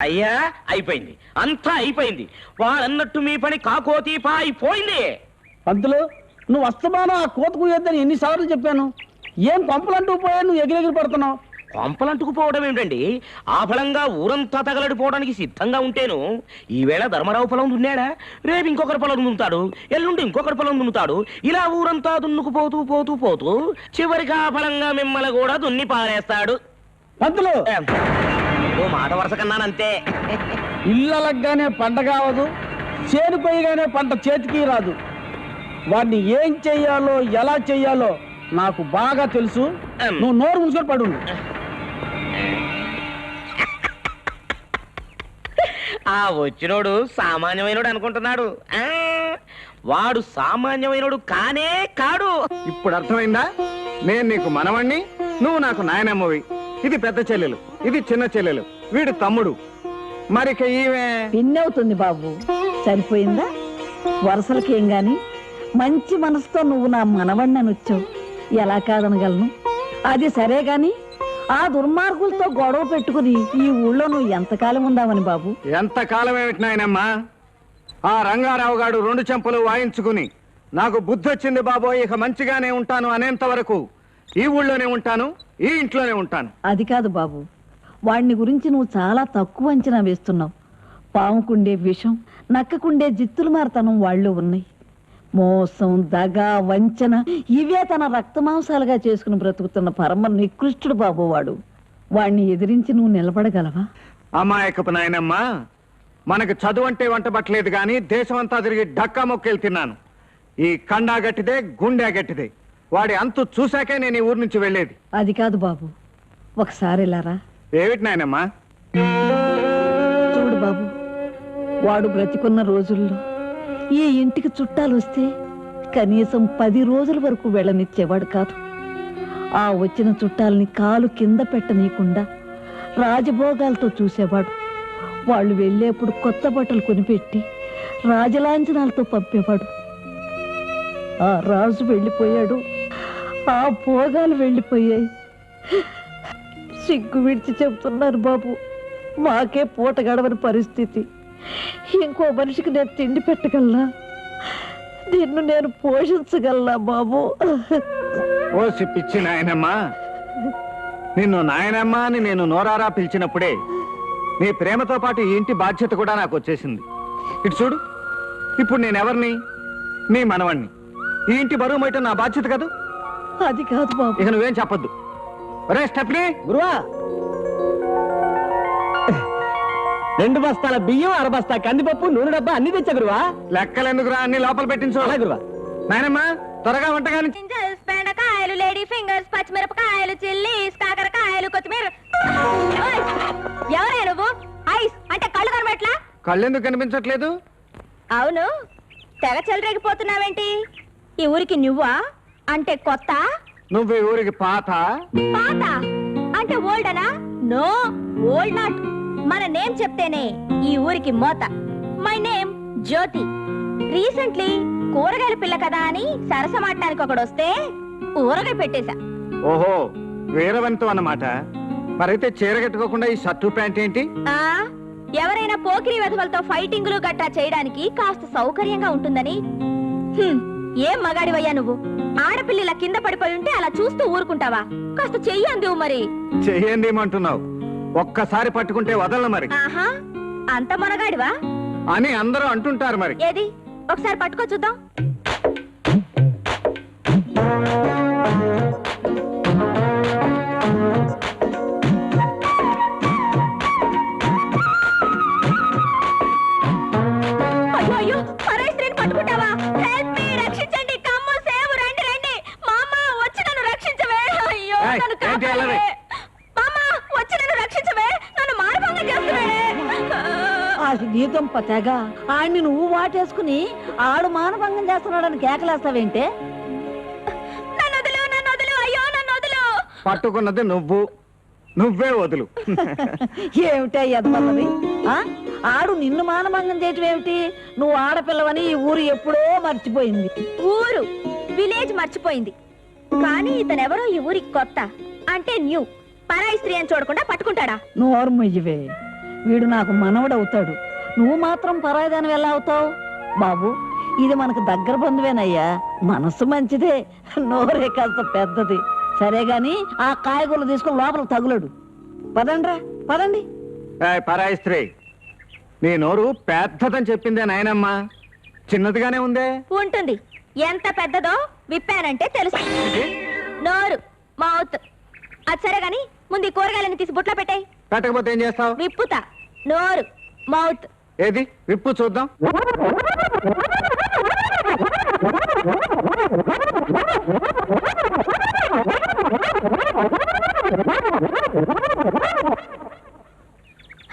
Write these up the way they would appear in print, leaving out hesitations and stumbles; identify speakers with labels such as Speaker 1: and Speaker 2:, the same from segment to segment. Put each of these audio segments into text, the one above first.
Speaker 1: అయ్యా అయిపోయింది, అంతా అయిపోయింది. వాళ్ళన్నట్టు మీ పని కాకోతీపా అయిపోయింది.
Speaker 2: పంతులు, నువ్వు వస్తమానం ఆ కోత కుయ్యొద్దని ఎన్నిసార్లు చెప్పాను. ఏం కొంపలంటూ పోయా నువ్వు ఎగిరెగిరి పడుతున్నావు.
Speaker 1: కొంపలంటుకుపోవడం ఏమిటండి? ఆ ఫలంగా ఊరంతా తగలడిపోవడానికి సిద్ధంగా ఉంటేను ఈవేళ ధర్మరావు పొలం దున్నాడా, రేపు ఇంకొకరి పొలం దున్నుతాడు, ఎల్లుండి ఇంకొకరి పొలం దున్నుతాడు. ఇలా ఊరంతా దున్నుకుపోతూ పోతూ పోతూ చివరికి ఆ ఫలంగా మిమ్మల్ని కూడా దున్ని పారేస్తాడు.
Speaker 2: పంతులు,
Speaker 1: ఓ మాట వరుస కన్నానంతే.
Speaker 2: ఇళ్ళలగ్గానే పంట కావదు, చేను కొయ్యగానే పంట చేతికి రాదు. వాడిని ఏం చెయ్యాలో ఎలా చెయ్యాలో నాకు బాగా తెలుసు. నువ్వు నోరు మూసుకొని పడు.
Speaker 1: ఆ వచ్చినోడు సామాన్యమైనడు అనుకుంటున్నాడు. వాడు సామాన్యమైనడు కానే కాడు.
Speaker 3: ఇప్పుడు అర్థమైందా? నేను నీకు మనవణ్ణి, నువ్వు నాకు నాయనమ్మవి. ఇది పెద్ద చెల్లెలు, ఇది చిన్న చెల్లెలు, వీడు తమ్ముడు. మరిక ఈమె
Speaker 4: పిన్నవుతుంది బాబు. సరిపోయిందా? వరసలకేం గాని మంచి మనసుతో నువ్వు నా మనవణ్ణి వచ్చావు, ఎలా కాదనగలను? అది సరే గాని ఆ దుర్మార్గులతో గొడవ పెట్టుకుని ఈ ఊళ్ళో నువ్వు ఎంతకాలం ఉందామని బాబు?
Speaker 3: ఎంతకాలం ఏమిటి నాయనమ్మా? ఆ రంగారావు గాడు 2 చెంపలు వాయించుకుని నాకు బుద్ధి వచ్చింది బాబోయ్, ఇక మంచిగానే ఉంటాను అనేంత వరకు ఈ ఊళ్ళోనే ఉంటాను, ఈ ఇంట్లోనే ఉంటాను.
Speaker 4: అది కాదు బాబు, వాడిని గురించి నువ్వు చాలా తక్కువ అంచనా వేస్తున్నావు. పాముకుండే విషం, నక్కకుండే జిత్తులు మారతనం వాళ్ళు ఉన్నాయి. మోసం, దగ, వంచన ఇవే తన రక్తమాంసాలుగా చేసుకుని బ్రతుకుతున్న పరమ నికృష్టుడు బాబు వాడు. వాణ్ణి ఎదిరించి నువ్వు నిలబడగలవా?
Speaker 3: అమాయకపు నాయనమ్మా, మనకు చదువు అంటే వంట పట్టలేదు కానీ దేశం అంతా తిరిగి డక్కా మొక్కేలు తిన్నాను. ఈ కండా గట్టిదే, గుండె గట్టిదే. వాడి అంతు చూశాకే నేను ఈ ఊరు నుంచి వెళ్ళేది.
Speaker 4: అది కాదు బాబు, ఒకసారి ఇలారా.
Speaker 3: ఏమిటి నాయనమ్మా?
Speaker 4: చూడు బాబు, వాడు బ్రతికున్న రోజుల్లో ఈ ఇంటికి చుట్టాలు వస్తే కనీసం 10 రోజుల వరకు వెళ్ళనిచ్చేవాడు కాదు. ఆ వచ్చిన చుట్టాలని కాలు కింద పెట్టనీయకుండా రాజభోగాలతో చూసేవాడు. వాళ్ళు వెళ్ళేప్పుడు కొత్త బట్టలు కొనిపెట్టి రాజలాంఛనాలతో పంపేవాడు. ఆ రాజు వెళ్ళిపోయాడు, ఆ భోగాలు వెళ్ళిపోయాయి. సిగ్గు విడిచి చెబుతున్నారు బాబు, మాకే పూట గడవని పరిస్థితి. ఇంకో మనిషికి నేను తిండి పెట్టగలనా? నిన్ను నేను పోషించగలనా బాబు?
Speaker 3: ఓసి పిచ్చి నాయనమ్మా, నిన్ను నాయనమ్మా అని నేను నోరారా పిలిచినప్పుడే నీ ప్రేమతో పాటు ఈ ఇంటి బాధ్యత కూడా నాకు వచ్చేసింది. ఇటు చూడు, ఇప్పుడు నేనెవరిని? నీ మనవణ్ణి. ఈ ఇంటి బరువు మోయటం నా బాధ్యత కాదు?
Speaker 4: అది కాదు బాబు.
Speaker 3: ఇక నువ్వేం చెప్పొద్దు. ఒరే స్టెప్నీ,
Speaker 2: గురువా, 2 బస్తాల బియ్యం, 1/2 బస్తా కందిపప్పు, నూనె డబ్బా అన్ని తెచ్చా గురువా.
Speaker 3: లెక్కలెందుకురా, అన్ని లోపల పెట్టించు.
Speaker 2: అలా గురువా.
Speaker 3: నాయనమ్మా, త్వరగా వంటగాని.
Speaker 5: బెండకాయలు, లేడీ ఫింగర్స్, పచ్చిమిరపకాయలు, చిల్లీస్, కాకరకాయలు, కొత్తిమీర. ఎవరే నువ్వు? ఐస్ అంటే కళ్ళు కనబట్లా?
Speaker 3: కళ్ళెందుకు కనిపించట్లేదు?
Speaker 5: అవును, తెగ చెలరేగిపోతున్నావేంటి? ఈ ఊరికి నువ్వా? అంటే కొత్త?
Speaker 3: నువ్వు ఈ ఊరికి పాత?
Speaker 5: పాత అంటే ఓల్డనా? No, old not. మన నేమ్ చెప్తేనే ఈ ఊరికి మోత. My name Jyothi. రీసెంట్లీ కూరగాయల పిల్ల కదా అని సరసమాడటానికి ఒకడొస్తే ఊరగాయ పెట్టేశా.
Speaker 3: ఓహో, వీరవంతు అన్నమాట. మరైతే చీర కట్టుకోకుండా ఈ షర్టు ప్యాంట్ ఏంటి?
Speaker 5: ఆ ఎవరైనా పోకిరి వెధవలతో ఫైటింగులు గట్టా చేయడానికి కాస్త సౌకర్యంగా ఉంటుందని. ఏం మగాడివయ్యా నువ్వు? ఆడపిల్లల కింద పడిపోయి ఉంటే అలా చూస్తూ ఊరుకుంటావా? కాస్త చెయ్యి అందివు మరి.
Speaker 3: చెయ్యండి ఏమంటున్నావు? ఒక్కసారి పట్టుకుంటే వదలను మరి.
Speaker 5: ఆహా, అంత మొనగాడివా
Speaker 3: అని అందరూ అంటుంటారు మరి.
Speaker 5: ఏది ఒకసారి పట్టుకో చూద్దాం. అయ్యో అయ్యో, పరాయి స్త్రీని పట్టుకుంటావా? హెల్ప్ మీ, రక్షించండి. కమ్ము సేవ్, రండి రండి. మామ వచ్చి నన్ను రక్షించవే. అయ్యో
Speaker 3: ఏయ్,
Speaker 5: నన్ను
Speaker 3: ఏంటి
Speaker 5: కాపాడవే.
Speaker 3: అల్లరి?
Speaker 5: మామ వచ్చి నన్ను రక్షించవే. నన్ను మానభంగం చేస్తున్నాడే.
Speaker 4: ఆ గీతం తెగ ఆడిని నువ్వు వాటేసుకుని ఆడు మానభంగం చేస్తున్నాడని కేకలేస్తావేంటే?
Speaker 5: నన్ను వదిలు, నన్ను వదిలు. అయ్యో నన్ను వదిలు.
Speaker 3: పట్టుకున్నది నువ్వు, నువ్వే వదులు.
Speaker 4: ఏమిటా ఎదమన్నది? ఆడు నిన్ను మానభంగం చేయటం ఏమిటి? నువ్వు ఆడపిల్లవని ఈ ఊరు ఎప్పుడో మర్చిపోయింది.
Speaker 5: ఊరు విలేజ్ మర్చిపోయింది, కానీ ఇతనెవరో ఈ ఊరికి కొత్త. అంటే న్యూ. పరాయి స్త్రీ అని చూడకుండా పట్టుకుంటాడా?
Speaker 4: నోరు ముయ్యవే. వీడు నాకు మనవడవుతాడు. నువ్వు మాత్రం పరాయిదాని ఎలా అవుతావు? బాబు, ఇది మనకు దగ్గర బంధువేనయ్యా. మనసు మంచిదే, నోరే కాస్త పెద్దది. సరే గాని ఆ కాయగూరలు తీసుకుని లోపల తగులడు. పదండ్రా, పదండి.
Speaker 3: పరాయి స్త్రీ, నీ నోరు పెద్దదని చెప్పిందే నాయనమ్మ, చిన్నదిగానే ఉందే.
Speaker 5: ఉంటుంది. ఎంత పెద్దదో విప్పానంటే తెలుసు. నోరు మౌత్. అది సరే గాని ముందు ఈ కూరగాయలని తీసి బుట్లో పెట్టాయి.
Speaker 3: పెట్టకపోతే ఏం చేస్తావు?
Speaker 5: విప్పుతా. నోరు మౌత్.
Speaker 3: ఏది విప్పు చూద్దాం.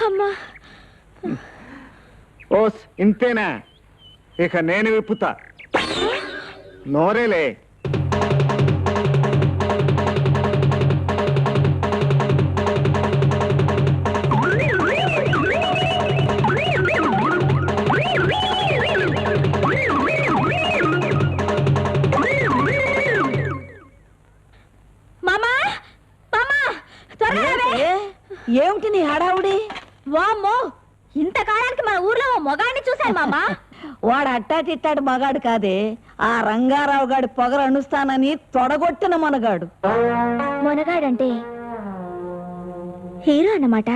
Speaker 5: అమ్మా,
Speaker 3: ఓస్ ఇంతేనా? ఇక నేను విప్పుతా. నోరేలే.
Speaker 5: మామా, మామా, త్వరగా రావే.
Speaker 4: ఏమిటి నీ హడావుడి?
Speaker 5: వామ్మో, ఇంతకాలానికి మన ఊర్లో ఓ మొగాడిని చూశాను మామా.
Speaker 4: వాడు అట్టాటిట్టాడు మగాడు కాదే, ఆ రంగారావు గాడి పొగరు అణుస్తానని తొడగొట్టిన మనగాడు.
Speaker 5: మొనగాడంటే హీరో అన్నమాట.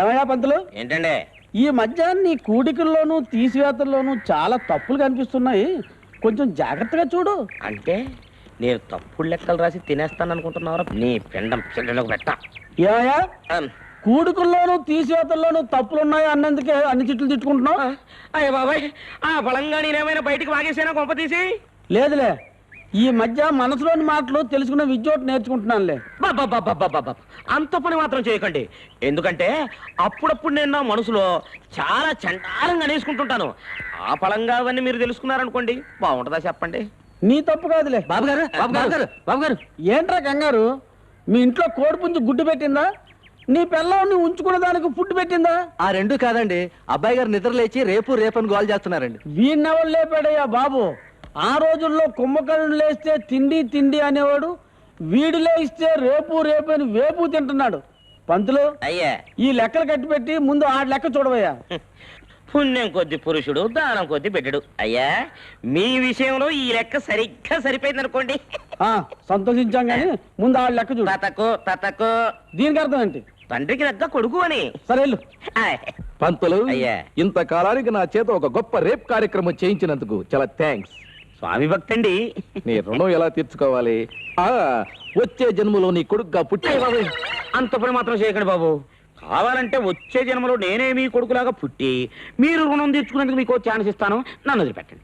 Speaker 2: ఏమయ్యా పంతులు,
Speaker 1: ఏంటండి?
Speaker 2: ఈ మధ్య నీ కూడికల్లోనూ తీసివేతల్లోనూ చాలా తప్పులు కనిపిస్తున్నాయి. కొంచెం జాగ్రత్తగా చూడు.
Speaker 1: అంటే నేను తప్పుడు లెక్కలు రాసి తినేస్తాను అనుకుంటున్నావరా? నీ పిండం పిల్లలకు పెట్ట.
Speaker 2: ఏమయ్యా, కూడికల్లోనూ తీసివేతల్లోనూ తప్పులున్నాయి అన్నందుకే అన్ని చిట్లు తిట్టుకుంటున్నావు?
Speaker 1: అయ్య బాబాయ్, ఆ బలంగా నేనేమైనా బయటికి వాగేసానా కొంప తీసి?
Speaker 2: లేదులే, ఈ మధ్య మనసులోని మాటలు తెలుసుకున్న విద్యోటి నేర్చుకుంటున్నానులే.
Speaker 1: బాబా, అంత పని మాత్రం చేయకండి. ఎందుకంటే అప్పుడప్పుడు నేను నా మనసులో చాలా చండాలంగా అనేసుకుంటుంటాను. ఆ పలంగా అవన్నీ మీరు తెలుసుకున్నారనుకోండి, బాగుంటుందా చెప్పండి?
Speaker 2: నీ తప్పు కాదులే.
Speaker 1: బాబు గారు, బాబు గారు,
Speaker 2: ఏంట్రా కంగారు? మీ ఇంట్లో కోడిపుంజు గుడ్డు పెట్టిందా? నీ పిల్లని ఉంచుకున్న దానికి ఫుడ్ పెట్టిందా?
Speaker 6: ఆ రెండు కాదండి, అబ్బాయి గారు నిద్ర లేచి రేపు రేపని గోల్ చేస్తున్నారండి.
Speaker 2: వీణెవరు లేపాడయ్యా బాబు? ఆ రోజుల్లో కుంభకర్ణుడు లేస్తే తిండి తిండి అనేవాడు, వీడు లేస్తే రేపు రేపు అని వేపు తింటున్నాడు. పంతులు,
Speaker 1: అయ్యా,
Speaker 2: ఈ లెక్కలు కట్టిపెట్టి ముందు ఆ లెక్క చూడవయ్యా.
Speaker 1: పుణ్యం కొద్ది పురుషుడు, దానం కొద్ది బిడ్డడు. అయ్యా, మీ విషయంలో ఈ లెక్క సరిగ్గా సరిపోయింది అనుకోండి.
Speaker 2: సంతోషించాం గాని ముందు ఆ లెక్క చూడు.
Speaker 1: తతకు
Speaker 2: దీనికి అర్థం ఏంటి?
Speaker 1: తండ్రికి దగ్గ కొడుకు అని.
Speaker 2: సరే వెళ్ళు.
Speaker 1: ఆయ్.
Speaker 6: పంతులు,
Speaker 1: అయ్యా.
Speaker 6: ఇంతకాలానికి నా చేత ఒక గొప్ప రేప్ కార్యక్రమం చేయించినందుకు చాలా థ్యాంక్స్.
Speaker 1: స్వామి భక్తండి.
Speaker 6: నీ రుణం ఎలా తీర్చుకోవాలి? వచ్చే జన్మలో నీ కొడుకుగా పుట్టే
Speaker 1: అంత పని మాత్రం చేయకండి బాబు. కావాలంటే వచ్చే జన్మలో నేనే మీ కొడుకులాగా పుట్టి మీరు రుణం తీర్చుకునేందుకు మీకు ఛాన్స్ ఇస్తాను. నన్ను వదిలిపెట్టండి.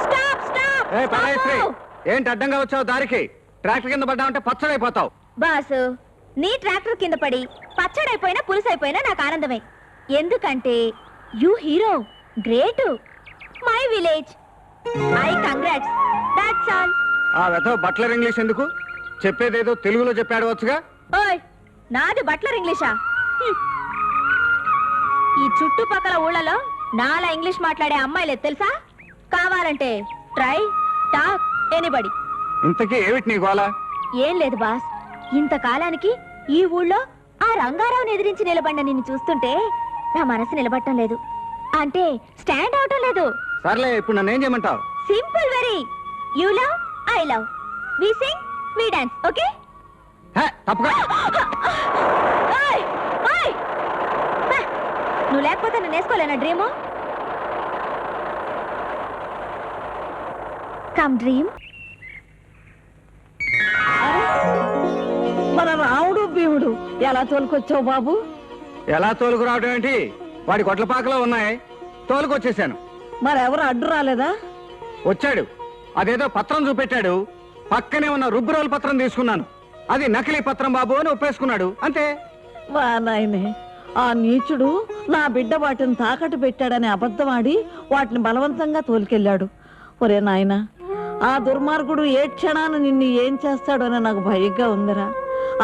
Speaker 5: Stop, stop.
Speaker 3: పరాయి స్త్రీ, ఏంటి అడ్డంగా వచ్చావు దారికి? ట్రాక్టర్ కింద పడ్డావంటే పచ్చడైపోతావు.
Speaker 5: బాసు, నీ ట్రాక్టర్ కింద పడి పచ్చడైపోయినా పులుసైపోయినా నాకు ఆనందమే. ఎందుకంటే you hero, great, my village, I congrats, that's all.
Speaker 3: ఆ వెధవ బట్లర్ ఇంగ్లీష్ ఎందుకు? చెప్పేదేదో తెలుగులో చెప్పాడవచ్చుగా.
Speaker 5: ఓయ్, నాది బట్లర్ ఇంగ్లీషా? ఈ చుట్టుపక్కల ఊళ్ళలో నాలా ఇంగ్లీష్ మాట్లాడే అమ్మాయిలేదు తెలుసా? కావాలంటే ట్రై టాక్ ఎనీబడి.
Speaker 3: ఇంతకీ ఏమిటి నీ గోల?
Speaker 5: ఏం లేదు బాస్, ఇంతకాలానికి ఈ ఊళ్ళో ఆ రంగారావుని ఎదిరించి నిలబడిన నిన్ను చూస్తుంటే నా మనసు నిలబడటం లేదు. అంటే స్టాండ్ అవటం లేదు.
Speaker 3: సర్లే, ఇప్పుడు నన్ను ఏం చేయమంటావు?
Speaker 5: Simple very. You love, I love, we sing, we dance, okay?
Speaker 3: తప్పగా.
Speaker 5: నువ్వు లేకపోతే నేను వేసుకోలేనా డ్రీము? Come dream.
Speaker 4: మన రాముడు భీముడు ఎలా తోలుకొచ్చావు బాబు?
Speaker 3: ఎలా తోలుకు రావడం ఏంటి? వాడి కొట్లపాకలో ఉన్నాయి, తోలుకొచ్చేసాను.
Speaker 4: మరెవరు అడ్డు రాలేదా?
Speaker 3: వచ్చాడు, అదేదో పత్రం చూపెట్టాడు, పక్కనే ఉన్న రుబ్బురోలు పత్రం తీసుకున్నాను. అది నకిలీ పత్రం బాబు అని ఒప్పేసుకున్నాడు, అంతే.
Speaker 4: వా నాయనే, ఆ నీచుడు నా బిడ్డ వాటిని తాకట్టు పెట్టాడని అబద్ధమాడి వాటిని బలవంతంగా తోలుకెళ్ళాడు. ఒరే నాయనా, ఆ దుర్మార్గుడు ఏ క్షణాన నిన్ను ఏం చేస్తాడోని నాకు భయంగా ఉందిరా.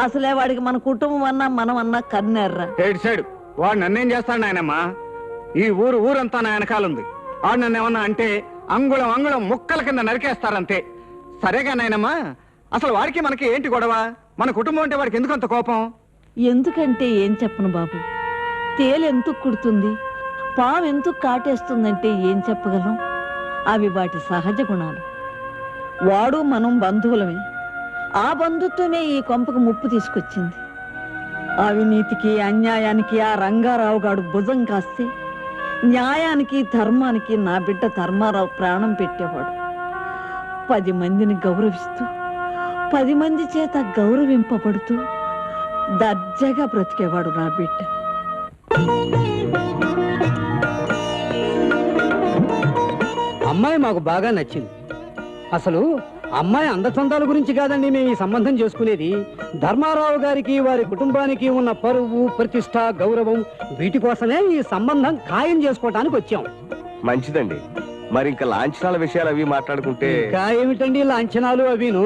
Speaker 4: అసలే వాడికి మన కుటుంబం అన్నా మనం అన్నా కన్నెర్రా.
Speaker 3: ఏడ్చాడు, వాడు నన్నేం చేస్తాడు నాయనమ్మా? ఈ ఊరంతా నా వెనకాలుంది. వాడు నన్ను ఏమన్నా అంటే అంగుళం అంగుళం ముక్కల కింద నరికేస్తారంతే. సరేగా నాయనమ్మా, అసలు వాడికి మనకి ఏంటి గొడవ? మన కుటుంబం అంటే వాడికి ఎందుకు అంత కోపం?
Speaker 4: ఎందుకంటే ఏం చెప్పను బాబు. తేలు ఎందుకు కుడుతుంది, పాము ఎందుకు కాటేస్తుందంటే ఏం చెప్పగలం? అవి వాటి సహజ గుణాలు. వాడు మనం బంధువులమే. ఆ బంధుత్వమే ఈ కొంపకు ముప్పు తీసుకొచ్చింది. అవినీతికి అన్యాయానికి ఆ రంగారావు గాడు భుజం కాస్తే, న్యాయానికి ధర్మానికి నా బిడ్డ ధర్మారావు ప్రాణం పెట్టేవాడు. 10 మందిని గౌరవిస్తూ 10 మంది చేత గౌరవింపబడుతూ దర్జాగా బ్రతికేవాడు నా బిడ్డ.
Speaker 7: అమ్మాయి మాకు బాగా నచ్చింది. అసలు అమ్మాయి అందచందాల గురించి కాదండి మేము ఈ సంబంధం చేసుకునేది. ధర్మారావు గారికి వారి కుటుంబానికి ఉన్న పరువు, ప్రతిష్ట, గౌరవం వీటి కోసమే ఈ సంబంధం ఖాయం చేసుకోవటానికి వచ్చాం.
Speaker 8: మంచిదండి. మరి ఇంకా లాంఛనాల విషయాలు అవి మాట్లాడుకుంటే
Speaker 7: ఇంకా ఏమిటండి లాంఛనాలు అవిను?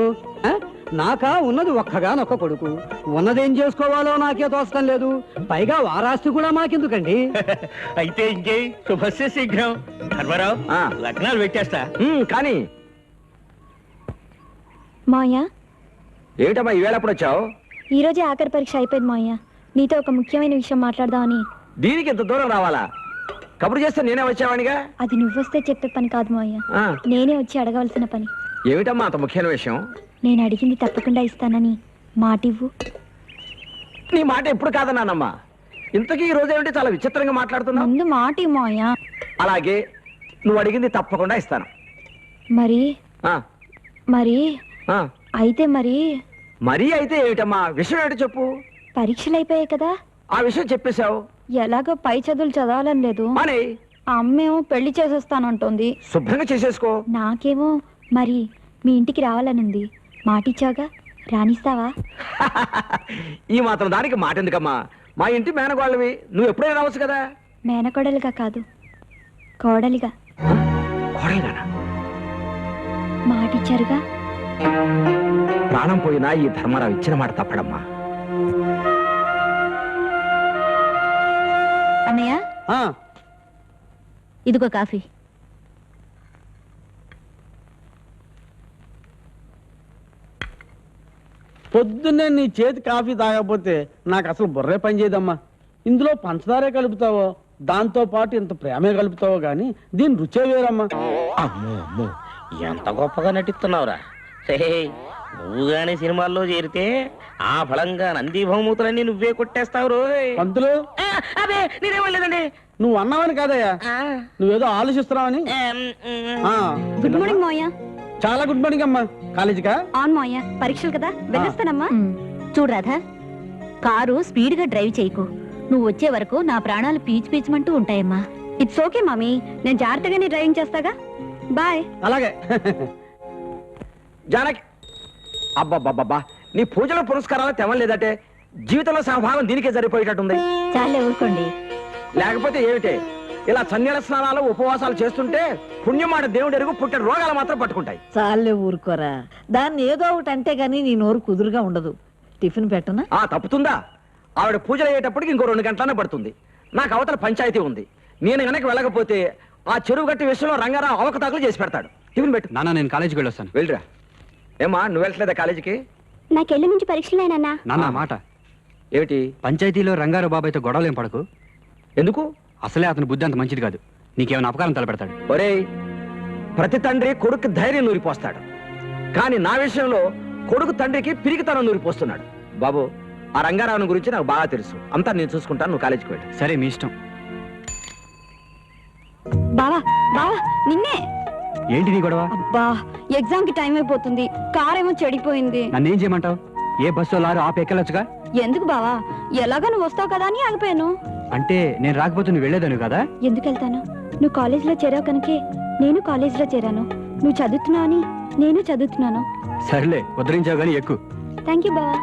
Speaker 7: నాకా ఉన్నది ఒక్కగానొక్క కొడుకు. ఉన్నదేం చేసుకోవాలో నాకే తోచడం లేదు. పైగా వారాస్తి కూడా మాకెందుకండి?
Speaker 1: అయితే ఇంకే శుభస్య శీఘ్రం. ధర్మారావు, లగ్నాలు పెట్టేస్తా.
Speaker 3: కానీ
Speaker 5: మావయ్య,
Speaker 3: ఏమిటమ్మా ఈవేళ ఎప్పుడు వచ్చావు?
Speaker 5: ఈ రోజే ఆఖరి పరీక్ష అయిపోయింది మావయ్య. నీతో ఒక ముఖ్యమైన విషయం మాట్లాడదామని.
Speaker 3: దీనికి ఇంత దూరం రావాలా? కబురు చేస్తే నేనే వచ్చావానిగా.
Speaker 5: అది నువ్వొస్తే చెప్పే పని కాదు మావయ్య, నేనే వచ్చి అడగవలసిన పని.
Speaker 3: ఏమిటమ్మా అంత ముఖ్యమైన విషయం?
Speaker 5: నేను అడిగింది తప్పకుండా ఇస్తానని మాటివ్వు.
Speaker 3: నీ మాట ఎప్పుడు కాదన్నానమ్మా. ఇంతకీ ఈ రోజు ఏమిటి చాలా విచిత్రంగా మాట్లాడుతున్నావు?
Speaker 5: ముందు మాటివ్వు మావయ్య.
Speaker 3: అలాగే, నువ్వు అడిగింది తప్పకుండా ఇస్తాను.
Speaker 5: మరి
Speaker 3: ఆ,
Speaker 5: మరి
Speaker 3: ఆ.
Speaker 5: అయితే మరి
Speaker 3: మరీ అయితే ఏమిటమ్మా? విషయం ఏంటో చెప్పు.
Speaker 5: పరీక్షలు అయిపోయాయి కదా,
Speaker 3: ఆ విషయం చెప్పేశావు.
Speaker 5: ఎలాగో పై చదువులు చదవాలని లేదు.
Speaker 3: మరి
Speaker 5: ఆ అమ్మేమో పెళ్లి చేసేస్తానంటోంది.
Speaker 3: శుభ్రంగా చేసేసుకో.
Speaker 5: నాకేమో మరి మీ ఇంటికి రావాలనుంది. మాటిచ్చాగా, రానిస్తావా?
Speaker 3: ఈ మాత్రం దానికి మాట ఎందుకమ్మా? మా ఇంటి మేనగోళ్ళవి, నువ్వు ఎప్పుడైనా రావచ్చు కదా.
Speaker 5: మేనకోడలిగా కాదు, కోడలిగా.
Speaker 3: కోడలుగానా?
Speaker 5: మాటిచ్చారుగా.
Speaker 3: ప్రాణం పోయినా ఈ ధర్మారావు ఇచ్చిన మాట తప్పడమ్మా.
Speaker 5: అన్నయ్య, ఇదిగో కాఫీ.
Speaker 2: పొద్దున్నే నీ చేతి కాఫీ తాగకపోతే నాకు అసలు బుర్రే పని చేయదమ్మా. ఇందులో పంచదారే కలుపుతావో, దాంతో పాటు ఇంత ప్రేమే కలుపుతావో గాని దీని రుచే వేరమ్మా.
Speaker 1: అమ్మో అమ్మో, ఎంత గొప్పగా నటిస్తున్నావురా. నువ్వు గాని సినిమాల్లో చేరితే ఆ ఫలంగా నంది బహుమతులన్నీ నువ్వే కొట్టేస్తావు రోయ్.
Speaker 2: పంతులు,
Speaker 1: అదే నేనేమలేదండి.
Speaker 2: నువ్వు అన్నావని కాదయ్యా, నువ్వేదో ఆలోచిస్తున్నావని.
Speaker 5: గుడ్ మార్నింగ్ మావయ్య.
Speaker 2: చాలా గుడ్ మార్నింగ్ అమ్మా. కాలేజీకా?
Speaker 5: అవును మావయ్య, పరీక్షలు కదా, వెళ్ళొస్తానమ్మా. చూడు రాధా, కారు స్పీడ్ గా డ్రైవ్ చేయకు. నువ్వు వచ్చే వరకు నా ప్రాణాలు పీచు పీచుమంటూ ఉంటాయమ్మా. ఇట్స్ ఓకే మామీ, నేను జాగ్రత్తగానే డ్రైవింగ్ చేస్తాగా. బాయ్.
Speaker 2: అలాగే.
Speaker 3: జానకి, అబ్బబ్బబ్బబ్బా, నీ పూజల పురస్కారాలు తెవలేదంటే జీవితంలో సహభాగం దీనికే సరిపోయేటట్టుంది.
Speaker 5: చాలే ఊరుకోండి.
Speaker 3: లేకపోతే ఏమిటే ఇలా చన్నీళ్ళ స్నానాలు ఉపవాసాలు చేస్తుంటే పుణ్యమాట దేవుడు ఎరుగు, పుట్టిన రోగాలు మాత్రం పట్టుకుంటాయి.
Speaker 4: చాలే ఊరుకోరా. దాన్ని ఏదో ఒకటి అంటే గానీ నీ నోరు కుదురుగా ఉండదు. టిఫిన్ పెట్టనా?
Speaker 3: తప్పుతుందా? ఆవిడ పూజలు అయ్యేటప్పటికి ఇంకో 2 గంటలనే పడుతుంది. నాకు అవతల పంచాయతీ ఉంది. నేను గనక వెళ్ళకపోతే ఆ చెరువు గట్టి విషయంలో రంగారావు అవకతవకలు చేసి పెడతాడు. టిఫిన్ పెట్టు.
Speaker 6: నాన్న, నేను కాలేజీకి వెళ్ళొస్తాను.
Speaker 3: వెళ్ళిరా. ఏమా, నువ్వు వెళ్ళట్లేదా కాలేజీకి?
Speaker 5: నాకెళ్ళి నుంచి పరీక్షలేనన్నా.
Speaker 6: నాన్న మాట.
Speaker 3: ఏమిటి?
Speaker 6: పంచాయతీలో రంగారావు బాబాయ్తో గొడవలేం పడకు.
Speaker 3: ఎందుకు?
Speaker 6: అసలే అతని బుద్ధి అంత మంచిది కాదు. నీకేమైనా అపకారం తలపెడతాడు.
Speaker 3: ఒరేయ్, ప్రతి తండ్రి కొడుకు ధైర్యం నూరిపోస్తాడు. కానీ నా విషయంలో కొడుకు తండ్రికి పిరికితనం నూరిపోస్తున్నాడు. బాబు, ఆ రంగారావుని గురించి నాకు బాగా తెలుసు. అంతా నేను చూసుకుంటాను, నువ్వు కాలేజీకి వెళ్ళు.
Speaker 6: సరే, మీ ఇష్టం.
Speaker 5: బావా బావా, నిన్నే.
Speaker 6: ఏంటి నీ గొడవ?
Speaker 5: అబ్బా, ఎగ్జామ్ కి టైం అయిపోతుంది. కారేమో చెడిపోయింది.
Speaker 6: నన్నేం చేయమంటావు? ఏ బస్సు లారు ఆపి ఎక్కలొచ్చుగా.
Speaker 5: ఎందుకు బావా, ఎలాగా నువ్వు వస్తావు కదా అని ఆగిపోయాను.
Speaker 6: అంటే నేను రాకపోతే నువ్వు వెళ్ళేదాను కదా.
Speaker 5: ఎందుకు వెళ్తాను? నువ్వు కాలేజీలో చేరావు కనుకే నేను కాలేజీలో చేరాను. నువ్వు చదువుతున్నావు అని నేను చదువుతున్నాను.
Speaker 6: సర్లే, ఉద్ధరించావు గానీ ఎక్కువ.
Speaker 5: థ్యాంక్ యూ బావా.